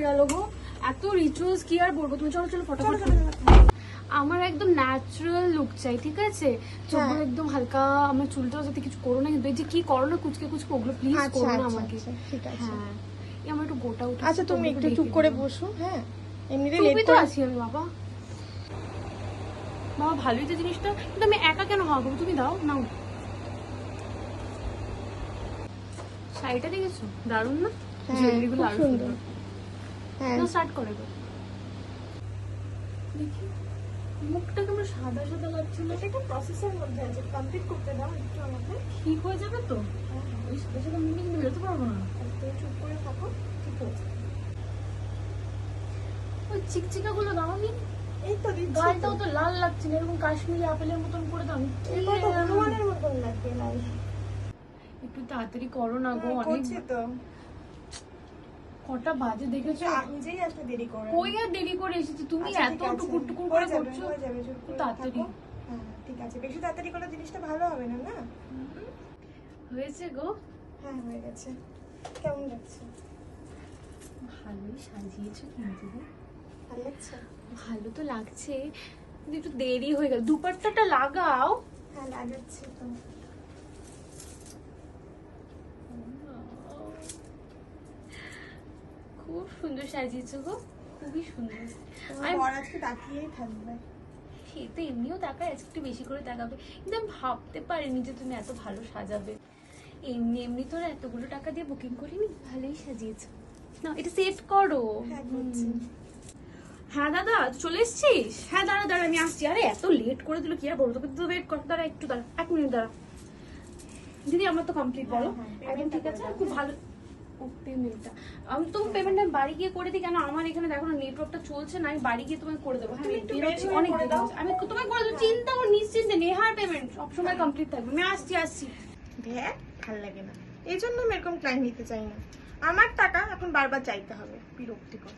গেল গো, এত রিচুয়ালস কি আর বলবো। তুমি চলো চলো ফটাফট। আমার একদম ন্যাচারাল লুক চাই, ঠিক আছে? চোখগুলো একদম হালকা, আমার চুলটাও যাতে কিছু করো না, কিন্তু এই যে কি করো না কুচকে কুচকে, ওগুলো প্লিজ করো না আমাকে। ঠিক আছে, হ্যাঁ আমার একটু গোটা উঠে। আচ্ছা তুমি একটু চুপ করে বসো। হ্যাঁ এমনিতে তুমি লেট তো করে আছি আমি। বাবা বাবা ভালোই তো জিনিসটা, কিন্তু আমি একা কেন হওয়া করবো? তুমি দাও নাও। শাড়িটা দেখেছো দারুণ না? জুয়েলারিগুলো আরো সুন্দর। হ্যাঁ স্টার্ট করে দাও। দেখি মুখটা কেমন সাদা সাদা লাগছিল। এটা একটা প্রসেসের মধ্যে আছে, কমপ্লিট করতে দাও একটু আমাকে। ঠিক হয়ে যাবে তো? ওই সাদা সাদা মুখে কিন্তু বেরোতে পারবো না। একটু চুপ করে থাকো, ঠিক আছে? ওই চিকচিকা গুলো দাওনি? এই তো দিচ্ছি। গালটাও তো লাল লাগছে না, এরকম কাশ্মীরি আপেলের মতন করে দাও। এটা তো হনুমানের মতন লাগবে লাল। একটু তাড়াতাড়ি করো না গো, অনেক করছি তো। কটা বাজে দেখেছো? নিজেই আসতে দেরি করে। কই আর দেরি করে এসেছি, তুমি এত টুকুর টুকুর করে করছো। হয়ে যাবে চুপ করে তাড়াতাড়ি। থাকো। হ্যাঁ ঠিক আছে, বেশি তাড়াতাড়ি করলে জিনিসটা ভালো হবে না। না হয়েছে গো? হ্যাঁ হয়ে গেছে। কেমন লাগছে? ভালোই সাজিয়েছো কিন্তু গো। ভালো লাগছে? ভালো তো লাগছে, কিন্তু একটু দেরি হয়ে গেল। দুপাট্টাটা লাগাও। হ্যাঁ লাগাচ্ছি তো। খুব সুন্দর সাজিয়েছো গো, খুবই সুন্দর। তোমার বর আজকে তাকিয়েই থাকবে। সে তো এমনিও তাকায়, আজকে একটু বেশি করে তাকাবে। কিন্তু আমি ভাবতে পারিনি যে তুমি এত ভালো সাজাবে। এমনি এমনি তো আর এতগুলো টাকা দিয়ে বুকিং করিনি। ভালোই সাজিয়েছো। না এটা সেট করো। হ্যাঁ করছি। হ্যাঁ দাদা চলে এসছিস? হ্যাঁ দাঁড়া দাঁড়া আমি আসছি। আরে এত লেট করে দিল কি আর বলবো তোকে, তো ওয়েট কর। দাঁড়া একটু দাঁড়া, 1 মিনিট দাঁড়া। দিদি আমার তো কমপ্লিট বলো। একদম ঠিক আছে, খুব ভালো। ও পেমেন্টটা আমি তো পেমেন্ট আমি বাড়ি গিয়ে করে দিই। কেন আমার এখানে দেখো না নেটওয়ার্কটা চলছে না, আমি বাড়ি গিয়ে তোমায় করে দেবো। হ্যাঁ আমি বেরোচ্ছি, অনেক দেরি হচ্ছে। আমি তোমায় করে দেবো, চিন্তা করো নিশ্চিন্তে। নেহার পেমেন্ট সবসময় কমপ্লিট থাকবে। আমি আসছি। ভ্যাট ভাল লাগে না, এই জন্য আমি এরকম ক্লায়েন্ট নিতে চাই না। আমার টাকা এখন বারবার চাইতে হবে, বিরক্তিকর।